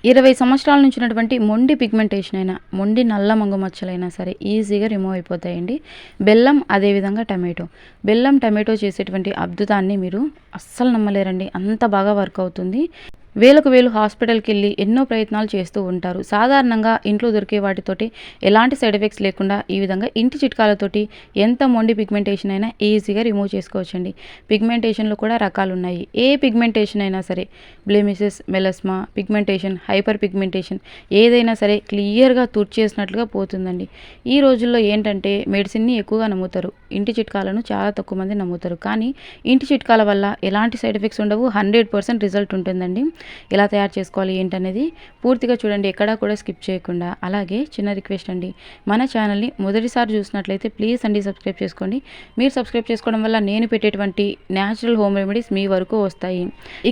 20 సంవత్సరాల నుంచి ఉన్నటువంటి మొండి పిగ్మెంటేషన్ అయినా, మొండి నల్ల మంగు మచ్చలైనా సరే ఈజీగా రిమూవ్ అయిపోతాయండి. బెల్లం అదేవిధంగా టమాటో. బెల్లం, టమాటో చేసేటువంటి అద్భుతాన్ని మీరు అస్సలు నమ్మలేరండి. అంత బాగా వర్క్ అవుతుంది. వేలకు వేలు హాస్పిటల్‌కెళ్ళి ఎన్నో ప్రయత్నాలు చేస్తూ ఉంటారు. సాధారణంగా ఇంట్లో దొరికే వాటితోటి ఎలాంటి సైడ్ ఎఫెక్ట్స్ లేకుండా ఈ విధంగా ఇంటి చిట్కాలతోటి ఎంత మొండి పిగ్మెంటేషన్ అయినా ఈజీగా రిమూవ్ చేసుకోవచ్చండి. పిగ్మెంటేషన్‌లో కూడా రకాలున్నాయి. ఏ పిగ్మెంటేషన్ అయినా సరే బ్లెమిసెస్, మెలస్మా, పిగ్మెంటేషన్, హైపర్ పిగ్మెంటేషన్ ఏదైనా సరే క్లియర్‌గా తుడిచేసినట్లుగా పోతుందండి. ఈ రోజుల్లో ఏంటంటే మెడిసిన్‌ని ఎక్కువగా నమ్ముతారు. ఇంటి చిట్కాలను చాలా తక్కువ మంది నమ్ముతారు. కానీ ఇంటి చిట్కాల వల్ల ఎలాంటి సైడ్ ఎఫెక్ట్స్ ఉండవు. 100% రిజల్ట్ ఉంటుందండి. ఎలా తయారు చేసుకోవాలి ఏంటనేది పూర్తిగా చూడండి, ఎక్కడా కూడా స్కిప్ చేయకుండా. అలాగే చిన్న రిక్వెస్ట్ అండి, మన ఛానల్ని మొదటిసారి చూసినట్లయితే ప్లీజ్ అండి సబ్స్క్రైబ్ చేసుకోండి. మీరు సబ్స్క్రైబ్ చేసుకోవడం వల్ల నేను పెట్టేటువంటి న్యాచురల్ హోమ్ రెమెడీస్ మీ వరకు వస్తాయి.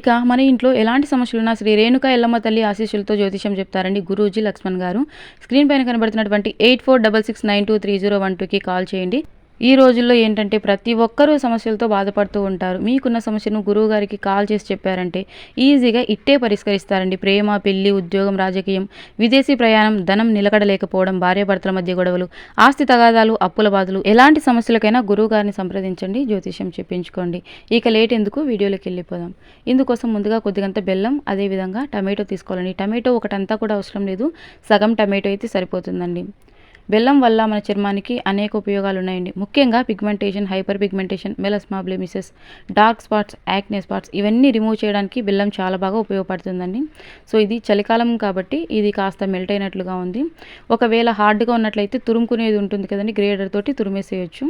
ఇక మన ఇంట్లో ఎలాంటి సమస్యలున్నా శ్రీ రేణుకా ఎల్లమ్మ తల్లి ఆశీస్సులతో జ్యోతిషం చెప్తారండి గురూజీ లక్ష్మణ్ గారు. స్క్రీన్ పైన కనబడుతున్నటువంటి 8466923012కి కాల్ చేయండి. ఈ రోజుల్లో ఏంటంటే ప్రతి ఒక్కరూ సమస్యలతో బాధపడుతూ ఉంటారు. మీకున్న సమస్యను గురువుగారికి కాల్ చేసి చెప్పారంటే ఈజీగా ఇట్టే పరిష్కరిస్తారండి. ప్రేమ, పెళ్లి, ఉద్యోగం, రాజకీయం, విదేశీ ప్రయాణం, ధనం నిలకడలేకపోవడం, భార్యాభర్తల మధ్య గొడవలు, ఆస్తి తగాదాలు, అప్పుల బాధలు, ఎలాంటి సమస్యలకైనా గురువుగారిని సంప్రదించండి, జ్యోతిష్యం చెప్పించుకోండి. ఇక లేట్ ఎందుకు, వీడియోలోకి వెళ్ళిపోదాం. ఇందుకోసం ముందుగా కొద్దిగంత బెల్లం, అదేవిధంగా టమాటో తీసుకోవాలండి. టమాటో ఒకటంతా కూడా అవసరం లేదు, సగం టమాటో అయితే సరిపోతుందండి. బెల్లం వల్ల మన చర్మానికి అనేక ఉపయోగాలు ఉన్నాయండి. ముఖ్యంగా pigmentation, hyper pigmentation, melasma, బ్లెమిసెస్, dark spots, acne spots ఇవన్నీ రిమూవ్ చేయడానికి బెల్లం చాలా బాగా ఉపయోగపడుతుందండి. సో ఇది చలికాలం కాబట్టి ఇది కాస్త మెల్ట్ అయినట్లుగా ఉంది. ఒకవేళ హార్డ్గా ఉన్నట్లయితే తురుముకునేది ఉంటుంది కదండి, గ్రేడర్ తోటి తురిమేసేయచ్చు.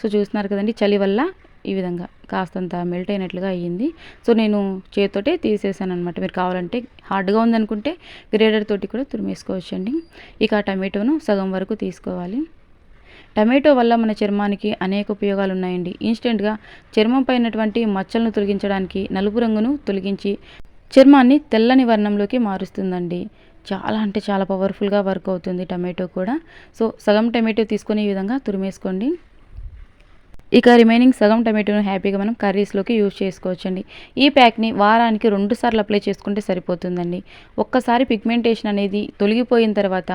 సో చూస్తున్నారు కదండి, చలి వల్ల ఈ విధంగా కాస్తంత మెల్ట్ అయినట్లుగా అయ్యింది. సో నేను చేతితోటే తీసేసాను అనమాట. మీరు కావాలంటే హార్డ్గా ఉందనుకుంటే గ్రేడర్ తోటి కూడా తురిమేసుకోవచ్చండి. ఇక టమాటోను సగం వరకు తీసుకోవాలి. టమాటో వల్ల మన చర్మానికి అనేక ఉపయోగాలు ఉన్నాయండి. ఇన్స్టెంట్గా చర్మంపై ఉన్నటువంటి మచ్చలను తొలగించడానికి, నలుపు రంగును తొలగించి చర్మాన్ని తెల్లని వర్ణంలోకి మారుస్తుందండి. చాలా అంటే చాలా పవర్ఫుల్గా వర్క్ అవుతుంది టమాటో కూడా. సో సగం టమాటో తీసుకొని ఈ విధంగా తురిమేసుకోండి. ఇక రిమైనింగ్ సగం టమాటోను హ్యాపీగా మనం కర్రీస్లోకి యూజ్ చేసుకోవచ్చండి. ఈ ప్యాక్ని వారానికి 2 సార్లు అప్లై చేసుకుంటే సరిపోతుందండి. ఒక్కసారి పిగ్మెంటేషన్ అనేది తొలగిపోయిన తర్వాత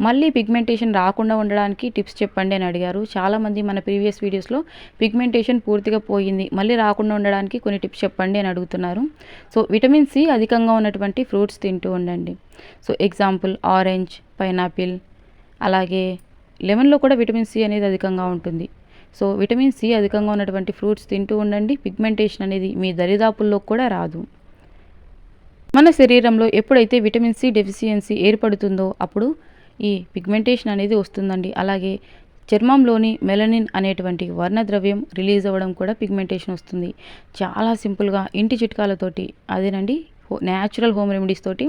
మళ్ళీ పిగ్మెంటేషన్ రాకుండా ఉండడానికి టిప్స్ చెప్పండి అని అడిగారు చాలామంది. మన ప్రీవియస్ వీడియోస్లో పిగ్మెంటేషన్ పూర్తిగా పోయింది, మళ్ళీ రాకుండా ఉండడానికి కొన్ని టిప్స్ చెప్పండి అని అడుగుతున్నారు. సో విటమిన్ సి అధికంగా ఉన్నటువంటి ఫ్రూట్స్ తింటూ ఉండండి. సో ఎగ్జాంపుల్ ఆరెంజ్, పైనాపిల్, అలాగే లెమన్లో కూడా విటమిన్ సి అనేది అధికంగా ఉంటుంది. సో విటమిన్ సి అధికంగా ఉన్నటువంటి ఫ్రూట్స్ తింటూ ఉండండి. పిగ్మెంటేషన్ అనేది మీ దరిదాపుల్లో కూడా రాదు. మన శరీరంలో ఎప్పుడైతే విటమిన్ సి డెఫిషియన్సీ ఏర్పడుతుందో అప్పుడు ఈ పిగ్మెంటేషన్ అనేది వస్తుందండి. అలాగే చర్మంలోని మెలనిన్ అనేటువంటి వర్ణద్రవ్యం రిలీజ్ అవ్వడం కూడా పిగ్మెంటేషన్ వస్తుంది. చాలా సింపుల్గా ఇంటి చిట్కాలతోటి, అదేనండి న్యాచురల్ హోమ్ రెమెడీస్ తోటి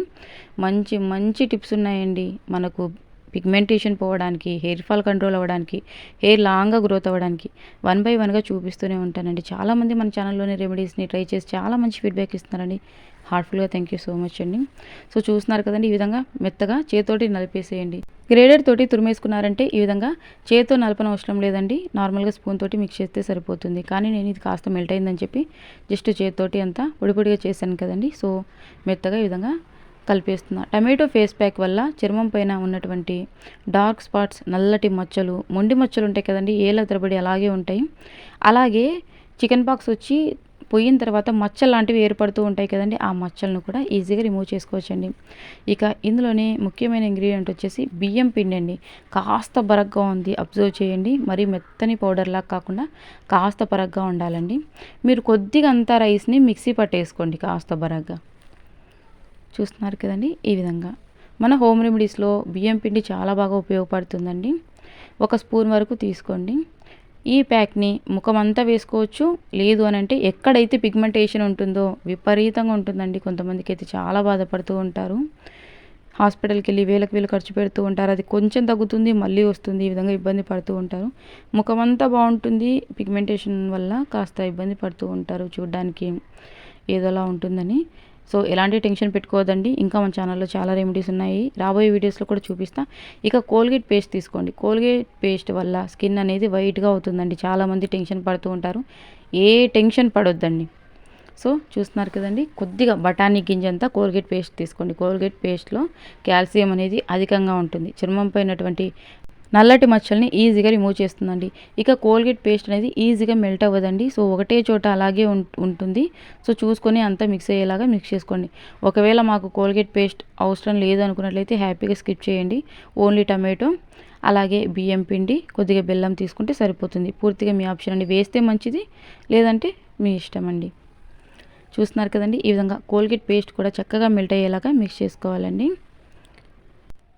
మంచి మంచి టిప్స్ ఉన్నాయండి మనకు పిగ్మెంటేషన్ పోవడానికి, హెయిర్ ఫాల్ కంట్రోల్ అవ్వడానికి, హెయిర్ లాంగ్గా గ్రోత్ అవ్వడానికి. 1 బై 1గా చూపిస్తూనే ఉంటానండి. చాలామంది మన ఛానల్లోని రెమెడీస్ని ట్రై చేసి చాలా మంచి ఫీడ్బ్యాక్ ఇస్తున్నారండి. హార్ట్ఫుల్గా థ్యాంక్ యూ సో మచ్ అండి. సో చూస్తున్నారు కదండి, ఈ విధంగా మెత్తగా చేతితోటి నలిపేసేయండి. గ్రేడర్ తోటి తురిమేసుకున్నారంటే ఈ విధంగా చేతితో నలపన అవసరం లేదండి, నార్మల్గా స్పూన్ తోటి మిక్స్ చేస్తే సరిపోతుంది. కానీ నేను ఇది కాస్త మెల్ట్ అయిందని చెప్పి జస్ట్ చేతితోటి అంతా పొడి పొడిగా చేశాను కదండి. సో మెత్తగా ఈ విధంగా కలిపేస్తున్నా. టమాటో ఫేస్ ప్యాక్ వల్ల చర్మం పైన ఉన్నటువంటి డార్క్ స్పాట్స్, నల్లటి మచ్చలు, మొండి మచ్చలు ఉంటాయి కదండి, ఏళ్ళ తరబడి అలాగే ఉంటాయి. అలాగే చికెన్ పాక్స్ వచ్చి పోయిన తర్వాత మచ్చలు లాంటివి ఏర్పడుతూ ఉంటాయి కదండి, ఆ మచ్చలను కూడా ఈజీగా రిమూవ్ చేసుకోవచ్చండి. ఇక ఇందులోనే ముఖ్యమైన ఇంగ్రీడియంట్ వచ్చేసి బియ్యం పిండి అండి. కాస్త బరగ్గా ఉంది, అబ్జర్వ్ చేయండి. మరి మెత్తని పౌడర్లా కాకుండా కాస్త బరగ్గా ఉండాలండి. మీరు కొద్దిగా అంతా రైస్ని మిక్సీ పట్టేసుకోండి కాస్త బరగ్గా. చూస్తున్నారు కదండి, ఈ విధంగా మన హోమ్ రెమెడీస్లో బియ్యం పిండి చాలా బాగా ఉపయోగపడుతుందండి. 1 స్పూన్ వరకు తీసుకోండి. ఈ ప్యాక్ని ముఖమంతా వేసుకోవచ్చు, లేదు అని అంటే ఎక్కడైతే పిగ్మెంటేషన్ ఉంటుందో విపరీతంగా ఉంటుందండి. కొంతమందికి అయితే చాలా బాధపడుతూ ఉంటారు, హాస్పిటల్కి వెళ్ళి వేలకు వేలు ఖర్చు పెడుతూ ఉంటారు. అది కొంచెం తగ్గుతుంది, మళ్ళీ వస్తుంది, ఈ విధంగా ఇబ్బంది పడుతూ ఉంటారు. ముఖమంతా బాగుంటుంది, పిగ్మెంటేషన్ వల్ల కాస్త ఇబ్బంది పడుతూ ఉంటారు, చూడ్డానికి ఏదోలా ఉంటుందని. సో ఎలాంటి టెన్షన్ పెట్టుకోవద్దండి. ఇంకా మన ఛానల్లో చాలా రెమెడీస్ ఉన్నాయి, రాబోయే వీడియోస్లో కూడా చూపిస్తా. ఇక కోల్గేట్ పేస్ట్ తీసుకోండి. కోల్గేట్ పేస్ట్ వల్ల స్కిన్ అనేది వైట్గా అవుతుందండి. చాలామంది టెన్షన్ పడుతూ ఉంటారు, ఏ టెన్షన్ పడొద్దండి. సో చూస్తున్నారు కదండి, కొద్దిగా బఠానీ గింజంతా కోల్గేట్ పేస్ట్ తీసుకోండి. కోల్గేట్ పేస్ట్లో కాల్షియం అనేది అధికంగా ఉంటుంది. చర్మంపై ఉన్నటువంటి నల్లటి మచ్చల్ని ఈజీగా రిమూవ్ చేస్తుందండి. ఇక కోల్గేట్ పేస్ట్ అనేది ఈజీగా మెల్ట్ అవ్వదండి. సో ఒకటే చోట అలాగే ఉంటుంది. సో చూసుకొని అంతా మిక్స్ అయ్యేలాగా మిక్స్ చేసుకోండి. ఒకవేళ మాకు కోల్గేట్ పేస్ట్ అవసరం లేదు అనుకున్నట్లయితే హ్యాపీగా స్కిప్ చేయండి. ఓన్లీ టమాటో అలాగే బియ్యం పిండి కొద్దిగా బెల్లం తీసుకుంటే సరిపోతుంది. పూర్తిగా మీ ఆప్షన్ అండి, వేస్తే మంచిది లేదంటే మీ ఇష్టం అండి. చూస్తున్నారు కదండి, ఈ విధంగా కోల్గేట్ పేస్ట్ కూడా చక్కగా మెల్ట్ అయ్యేలాగా మిక్స్ చేసుకోవాలండి.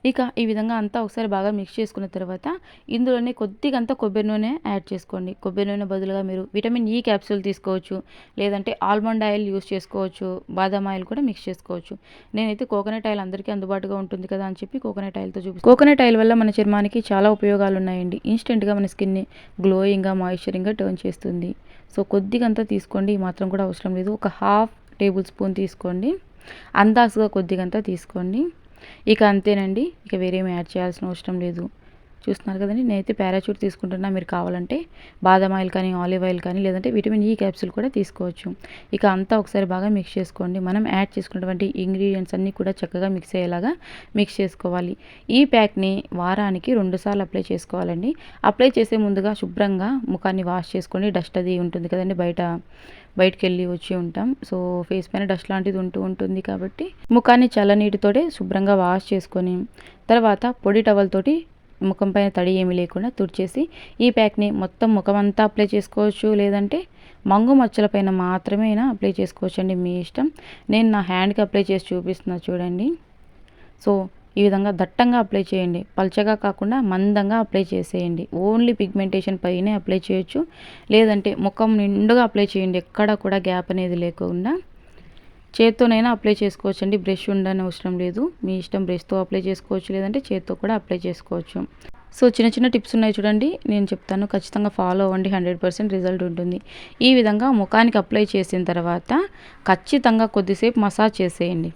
ఇక ఈ విధంగా అంతా ఒకసారి బాగా మిక్స్ చేసుకున్న తర్వాత ఇందులోనే కొద్దిగా అంతా కొబ్బరి నూనె యాడ్ చేసుకోండి. కొబ్బరి నూనె బదులుగా మీరు విటమిన్ ఈ క్యాప్సూల్ తీసుకోవచ్చు, లేదంటే ఆల్మండ్ ఆయిల్ యూస్ చేసుకోవచ్చు, బాదం ఆయిల్ కూడా మిక్స్ చేసుకోవచ్చు. నేనైతే కోకోనట్ ఆయిల్ అందరికీ అందుబాటుగా ఉంటుంది కదా అని చెప్పి కోకోనట్ ఆయిల్తో చూపిస్తాను. కోకోనట్ ఆయిల్ వల్ల మన చర్మానికి చాలా ఉపయోగాలు ఉన్నాయండి. ఇన్స్టెంట్గా మన స్కిన్ని గ్లోయింగ్గా మాయిశ్చరింగ్గా టర్న్ చేస్తుంది. సో కొద్దిగా అంతా తీసుకోండి, ఈ మాత్రం కూడా అవసరం లేదు. ఒక హాఫ్ టేబుల్ స్పూన్ తీసుకోండి, అందాజుగా కొద్దిగా అంతా తీసుకోండి. ఇక అంతేనండి, ఇక వేరేమి యాడ్ చేయాల్సిన అవసరం లేదు. చూస్తున్నారు కదండి, నేనైతే పారాచూట్ తీసుకుంటున్నా. మీరు కావాలంటే బాదం ఆయిల్ కానీ ఆలివ్ ఆయిల్ కానీ లేదంటే విటమిన్ ఈ క్యాప్సూల్ కూడా తీసుకోవచ్చు. ఇక అంతా ఒకసారి బాగా మిక్స్ చేసుకోండి. మనం యాడ్ చేసుకున్నటువంటి ఇంగ్రీడియంట్స్ అన్నీ కూడా చక్కగా మిక్స్ అయ్యేలాగా మిక్స్ చేసుకోవాలి. ఈ ప్యాక్ని వారానికి 2 సార్లు అప్లై చేసుకోవాలండి. అప్లై చేసే ముందుగా శుభ్రంగా ముఖాన్ని వాష్ చేసుకోండి. డస్ట్ అది ఉంటుంది కదండి, బయటికి వెళ్ళి వచ్చి ఉంటాం. సో ఫేస్ పైన డస్ట్ లాంటిది ఉంటుంది కాబట్టి ముఖాన్ని చల్లనీటితోటే శుభ్రంగా వాష్ చేసుకొని తర్వాత పొడి టవల్ తోటి ముఖం పైన తడి ఏమీ లేకుండా తుడిచేసి ఈ ప్యాక్ని మొత్తం ముఖం అంతా అప్లై చేసుకోవచ్చు, లేదంటే మంగు మచ్చల పైన మాత్రమే అప్లై చేసుకోవచ్చు అండి, మీ ఇష్టం. నేను నా హ్యాండ్కి అప్లై చేసి చూపిస్తున్నా చూడండి. సో ఈ విధంగా దట్టంగా అప్లై చేయండి, పల్చగా కాకుండా మందంగా అప్లై చేసేయండి. ఓన్లీ పిగ్మెంటేషన్ పైనే అప్లై చేయొచ్చు, లేదంటే ముఖం నిండుగా అప్లై చేయండి, ఎక్కడ కూడా గ్యాప్ అనేది లేకుండా. చేత్తోనైనా అప్లై చేసుకోవచ్చు అండి, బ్రష్ ఉండని అవసరం లేదు. మీ ఇష్టం, బ్రష్తో అప్లై చేసుకోవచ్చు, లేదంటే చేత్తో కూడా అప్లై చేసుకోవచ్చు. సో చిన్న చిన్న టిప్స్ ఉన్నాయి చూడండి, నేను చెప్తాను, ఖచ్చితంగా ఫాలో అవ్వండి, 100% రిజల్ట్ ఉంటుంది. ఈ విధంగా ముఖానికి అప్లై చేసిన తర్వాత ఖచ్చితంగా కొద్దిసేపు మసాజ్ చేసేయండి.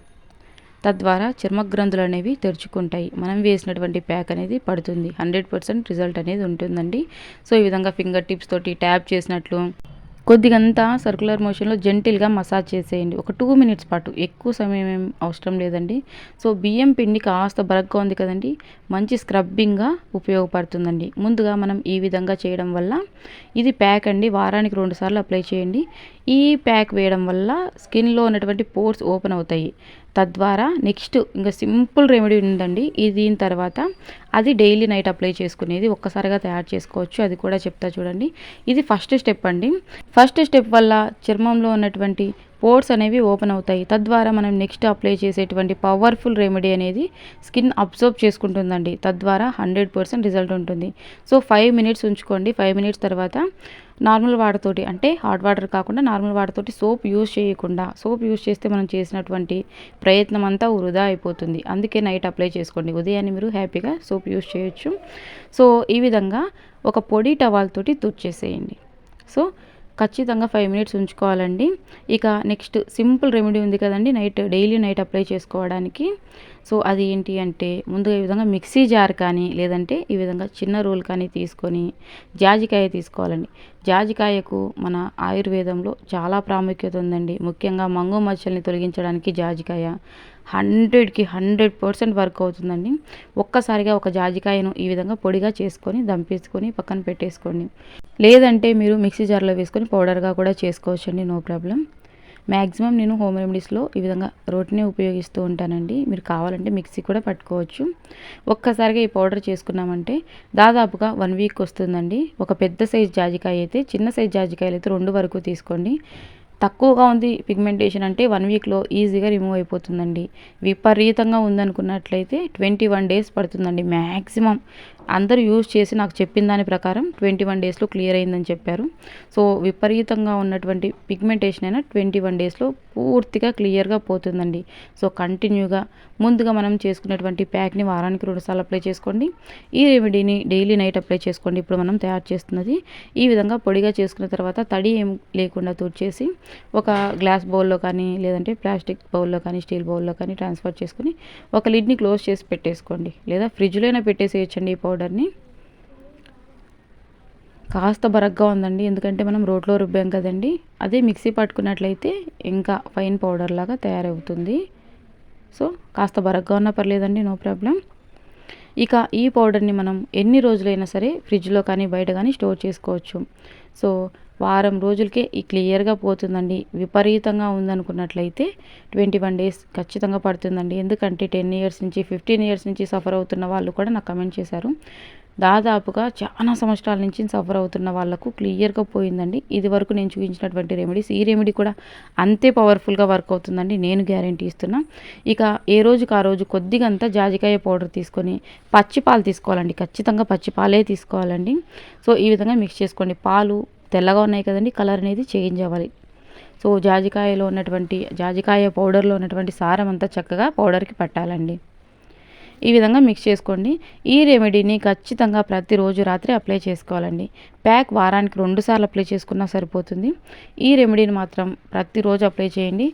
తద్వారా చర్మగ్రంథులు అనేవి తెరుచుకుంటాయి, మనం వేసినటువంటి ప్యాక్ అనేది పడుతుంది. 100% రిజల్ట్ అనేది ఉంటుందండి. సో ఈ విధంగా ఫింగర్ టిప్స్ తోటి ట్యాప్ చేసినట్లు కొద్దిగంతా సర్క్యులర్ మోషన్లో జెంటిల్గా మసాజ్ చేసేయండి. ఒక 2 మినిట్స్ పాటు, ఎక్కువ సమయం ఏం అవసరం లేదండి. సో బియ్యం పిండి కాస్త బరగ్గా ఉంది కదండి, మంచి స్క్రబ్బింగ్గా ఉపయోగపడుతుందండి. ముందుగా మనం ఈ విధంగా చేయడం వల్ల ఇది ప్యాక్ అండి, వారానికి 2 సార్లు అప్లై చేయండి. ఈ ప్యాక్ వేయడం వల్ల స్కిన్లో ఉన్నటువంటి పోర్స్ ఓపెన్ అవుతాయి. తద్వారా నెక్స్ట్ ఇంకా సింపుల్ రెమెడీ ఉందండి, దీని తర్వాత అది డైలీ నైట్ అప్లై చేసుకునేది ఒక్కసారిగా తయారు చేసుకోవచ్చు, అది కూడా చెప్తా చూడండి. ఇది ఫస్ట్ స్టెప్ అండి. ఫస్ట్ స్టెప్ వల్ల చర్మంలో ఉన్నటువంటి పోర్స్ అనేవి ఓపెన్ అవుతాయి. తద్వారా మనం నెక్స్ట్ అప్లై చేసేటువంటి పవర్ఫుల్ రెమెడీ అనేది స్కిన్ అబ్జర్వ్ చేసుకుంటుందండి. తద్వారా 100% రిజల్ట్ ఉంటుంది. సో 5 మినిట్స్ ఉంచుకోండి. 5 మినిట్స్ తర్వాత నార్మల్ వాటర్ తోటి, అంటే హాట్ వాటర్ కాకుండా నార్మల్ వాటర్ తోటి, సోప్ యూజ్ చేయకుండా. సోప్ యూజ్ చేస్తే మనం చేసినటువంటి ప్రయత్నం అంతా వృధా అయిపోతుంది. అందుకే నైట్ అప్లై చేసుకోండి, ఉదయాన్నే మీరు హ్యాపీగా సోప్ యూజ్ చేయొచ్చు. సో ఈ విధంగా ఒక పొడి టవాల్ తోటి తుడిచేసేయండి. సో ఖచ్చితంగా 5 మినిట్స్ ఉంచుకోవాలండి. ఇక నెక్స్ట్ సింపుల్ రెమెడీ ఉంది కదండి, డైలీ నైట్ అప్లై చేసుకోవడానికి. సో అది ఏంటి అంటే, ముందుగా ఈ విధంగా మిక్సీ జార్ కానీ లేదంటే ఈ విధంగా చిన్న రోల్ కానీ తీసుకొని జాజికాయ తీసుకోవాలండి. జాజికాయకు మన ఆయుర్వేదంలో చాలా ప్రాముఖ్యత ఉందండి. ముఖ్యంగా మంగు మచ్చల్ని తొలగించడానికి జాజికాయ 100కి 100% వర్క్ అవుతుందండి. ఒక్కసారిగా ఒక జాజికాయను ఈ విధంగా పొడిగా చేసుకొని దంపేసుకొని పక్కన పెట్టేసుకోండి. లేదంటే మీరు మిక్సీ జార్లో వేసుకొని పౌడర్గా కూడా చేసుకోవచ్చండి, నో ప్రాబ్లం. మ్యాక్సిమం నేను హోమ్ రెమెడీస్లో ఈ విధంగా రోటినే ఉపయోగిస్తూ ఉంటానండి. మీరు కావాలంటే మిక్సీ కూడా పట్టుకోవచ్చు. ఒక్కసారిగా ఈ పౌడర్ చేసుకున్నామంటే దాదాపుగా 1 వీక్ వస్తుందండి. ఒక పెద్ద సైజ్ జాజికాయ అయితే, చిన్న సైజ్ జాజికాయలు అయితే 2 వరకు తీసుకోండి. తక్కువగా ఉంది పిగ్మెంటేషన్ అంటే 1 వీక్లో ఈజీగా రిమూవ్ అయిపోతుందండి. విపరీతంగా ఉందనుకున్నట్లయితే 21 డేస్ పడుతుందండి మ్యాక్సిమం. అందరూ యూజ్ చేసి నాకు చెప్పిన దాని ప్రకారం 21 డేస్లో క్లియర్ అయిందని చెప్పారు. సో విపరీతంగా ఉన్నటువంటి పిగ్మెంటేషన్ అయినా 21 డేస్లో పూర్తిగా క్లియర్గా పోతుందండి. సో కంటిన్యూగా ముందుగా మనం చేసుకున్నటువంటి ప్యాక్ని వారానికి 2 సార్లు అప్లై చేసుకోండి. ఈ రెమెడీని డైలీ నైట్ అప్లై చేసుకోండి. ఇప్పుడు మనం తయారు చేస్తున్నది ఈ విధంగా పొడిగా చేసుకున్న తర్వాత తడి ఏం లేకుండా తుడిచేసి ఒక గ్లాస్ బౌల్లో కానీ లేదంటే ప్లాస్టిక్ బౌల్లో కానీ స్టీల్ బౌల్లో కానీ ట్రాన్స్ఫర్ చేసుకుని ఒక లిడ్ని క్లోజ్ చేసి పెట్టేసుకోండి, లేదా ఫ్రిడ్జ్లో అయినా పెట్టేసేయచ్చండి ఈ పౌడర్ని. కాస్త బరగ్గా ఉందండి, ఎందుకంటే మనం రోట్లో రుబ్బాం కదండి. అదే మిక్సీ పట్టుకున్నట్లయితే ఇంకా ఫైన్ పౌడర్ లాగా తయారవుతుంది. సో కాస్త బరగ్గా ఉన్నా పర్లేదండి, నో ప్రాబ్లం. ఇక ఈ పౌడర్ని మనం ఎన్ని రోజులైనా సరే ఫ్రిడ్జ్లో కానీ బయట కానీ స్టోర్ చేసుకోవచ్చు. సో వారం రోజులకే ఈ క్లియర్గా పోతుందండి. విపరీతంగా ఉందనుకున్నట్లయితే 21 డేస్ ఖచ్చితంగా పడుతుందండి. ఎందుకంటే 10 ఇయర్స్ నుంచి 15 ఇయర్స్ నుంచి సఫర్ అవుతున్న వాళ్ళు కూడా నాకు కమెంట్ చేశారు. దాదాపుగా చాలా సంవత్సరాల నుంచి సఫర్ అవుతున్న వాళ్ళకు క్లియర్గా పోయిందండి. ఇది వరకు నేను చూపించినటువంటి రెమెడీస్, ఈ రెమెడీ కూడా అంతే పవర్ఫుల్గా వర్క్ అవుతుందండి, నేను గ్యారంటీ ఇస్తున్నా. ఇక ఏ రోజుకి ఆ రోజు కొద్దిగంత జాజికాయ పౌడర్ తీసుకొని పచ్చి పాలు తీసుకోవాలండి, ఖచ్చితంగా పచ్చి పాలే తీసుకోవాలండి. సో ఈ విధంగా మిక్స్ చేసుకోండి. పాలు తెల్లగా ఉన్నాయి కదండి, కలర్ అనేది చేంజ్ అవ్వాలి. సో జాజికాయ పౌడర్లో ఉన్నటువంటి సారం అంతా చక్కగా పౌడర్కి పట్టాలండి. ఈ విధంగా మిక్స్ చేసుకోండి. ఈ రెమెడీని ఖచ్చితంగా ప్రతిరోజు రాత్రి అప్లై చేసుకోవాలండి. ప్యాక్ వారానికి 2 సార్లు అప్లై చేసుకున్నా సరిపోతుంది. ఈ రెమెడీని మాత్రం ప్రతిరోజు అప్లై చేయండి.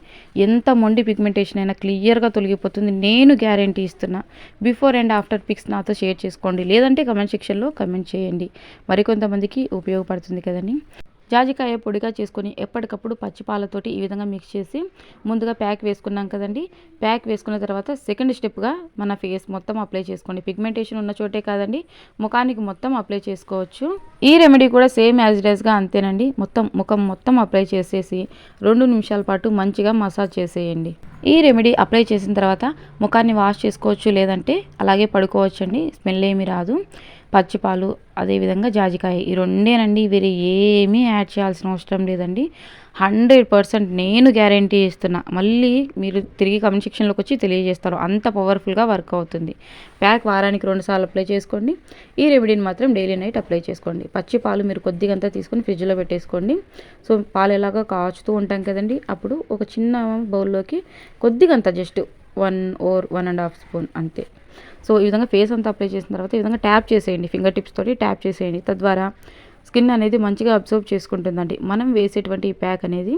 ఎంత మొండి పిగ్మెంటేషన్ అయినా క్లియర్గా తొలగిపోతుంది, నేను గ్యారంటీ ఇస్తున్నా. బిఫోర్ అండ్ ఆఫ్టర్ పిక్స్ నాతో షేర్ చేసుకోండి, లేదంటే కమెంట్ సెక్షన్లో కమెంట్ చేయండి. మరికొంతమందికి ఉపయోగపడుతుంది కదండి. జాజికాయ పొడిగా చేసుకొని ఎప్పటికప్పుడు పచ్చి పాలతోటి ఈ విధంగా మిక్స్ చేసి ముందుగా ప్యాక్ వేసుకున్నాం కదండి. ప్యాక్ వేసుకున్న తర్వాత సెకండ్ స్టెప్గా మన ఫేస్ మొత్తం అప్లై చేసుకోండి. పిగ్మెంటేషన్ ఉన్న చోటే కాదండి, ముఖానికి మొత్తం అప్లై చేసుకోవచ్చు. ఈ రెమెడీ కూడా సేమ్ యాజ్ ఇట్ యాజ్గా అంతేనండి. ముఖం మొత్తం అప్లై చేసేసి 2 నిమిషాల పాటు మంచిగా మసాజ్ చేసేయండి. ఈ రెమెడీ అప్లై చేసిన తర్వాత ముఖాన్ని వాష్ చేసుకోవచ్చు, లేదంటే అలాగే పడుకోవచ్చండి, స్మెల్ ఏమీ రాదు. పచ్చిపాలు అదేవిధంగా జాజికాయ, ఈ రెండేనండి, వేరే ఏమీ యాడ్ చేయాల్సిన అవసరం లేదండి. 100% నేను గ్యారంటీ ఇస్తున్నా. మళ్ళీ మీరు తిరిగి కమెంట్ సెక్షన్లోకి వచ్చి తెలియజేస్తారు, అంత పవర్ఫుల్గా వర్క్ అవుతుంది. ప్యాక్ వారానికి 2 సార్లు అప్లై చేసుకోండి. ఈ రెమెడీని మాత్రం డైలీ నైట్ అప్లై చేసుకోండి. పచ్చి పాలు మీరు కొద్దిగంతా తీసుకొని ఫ్రిడ్జ్లో పెట్టేసుకోండి. సో పాలు ఎలాగో కాచుతూ ఉంటాం కదండి, అప్పుడు ఒక చిన్న బౌల్లోకి కొద్దిగంతా జస్ట్ 1 or 1.5 స్పూన్ అంతే. సో ఈ విధంగా ఫేస్ అంతా అప్లై చేసిన తర్వాత ఈ విధంగా ట్యాప్ చేసేయండి, ఫింగర్ టిప్స్ తోటి ట్యాప్ చేసేయండి. తద్వారా స్కిన్ అనేది మంచిగా అబ్జర్వ్ చేసుకుంటుందండి. మనం వేసేటువంటి ఈ ప్యాక్ అనేది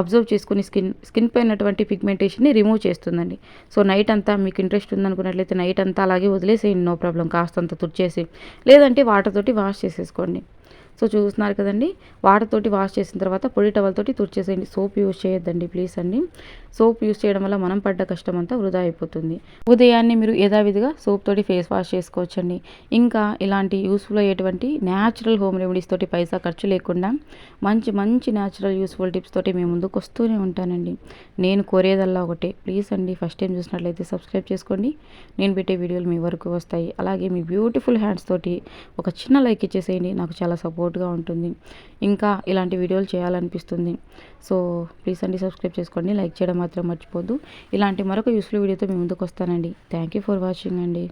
అబ్జర్వ్ చేసుకుని స్కిన్ పైన ఉన్నటువంటి పిగ్మెంటేషన్ని రిమూవ్ చేస్తుందండి. సో నైట్ అంతా మీకు ఇంట్రెస్ట్ ఉందనుకున్నట్లయితే నైట్ అంతా అలాగే వదిలేసేయండి, నో ప్రాబ్లం. కాస్తంత తుడిచేసి, లేదంటే వాటర్ తోటి వాష్ చేసేసుకోండి. సో చూస్తున్నారు కదండి, వాటర్ తోటి వాష్ చేసిన తర్వాత పొడి టవల్ తోటి తుడిచేసేయండి. సోప్ యూజ్ చేయొద్దండి ప్లీజ్ అండి. సోప్ యూజ్ చేయడం వల్ల మనం పడ్డ కష్టం అంతా వృధా అయిపోతుంది. ఉదయాన్నే మీరు యథావిధిగా సోప్ తోటి ఫేస్ వాష్ చేసుకోవచ్చండి. ఇంకా ఇలాంటి యూస్ఫుల్ అయ్యేటువంటి న్యాచురల్ హోమ్ రెమెడీస్ తోటి పైసా ఖర్చు లేకుండా మంచి న్యాచురల్ యూస్ఫుల్ టిప్స్ తోటి మేము ముందుకు వస్తూనే ఉంటానండి. నేను కోరేదల్లా ఒకటే, ప్లీజ్ అండి, ఫస్ట్ టైం చూసినట్లయితే సబ్స్క్రైబ్ చేసుకోండి. నేను పెట్టే వీడియోలు మీ వరకు వస్తాయి. అలాగే మీ బ్యూటిఫుల్ హ్యాండ్స్ తోటి ఒక చిన్న లైక్ ఇచ్చేసేయండి, నాకు చాలా సపోర్ట్గా ఉంటుంది. ఇంకా ఇలాంటి వీడియోలు చేయాలనిపిస్తుంది. సో ప్లీజ్ అండి, సబ్స్క్రైబ్ చేసుకోండి, లైక్ చేయడం మాత్రం మర్చిపోద్దు. ఇలాంటి మరొక యూస్ఫుల్ వీడియోతో మీ ముందుకు వస్తానండి. థ్యాంక్ యూ ఫర్ వాచింగ్ అండి.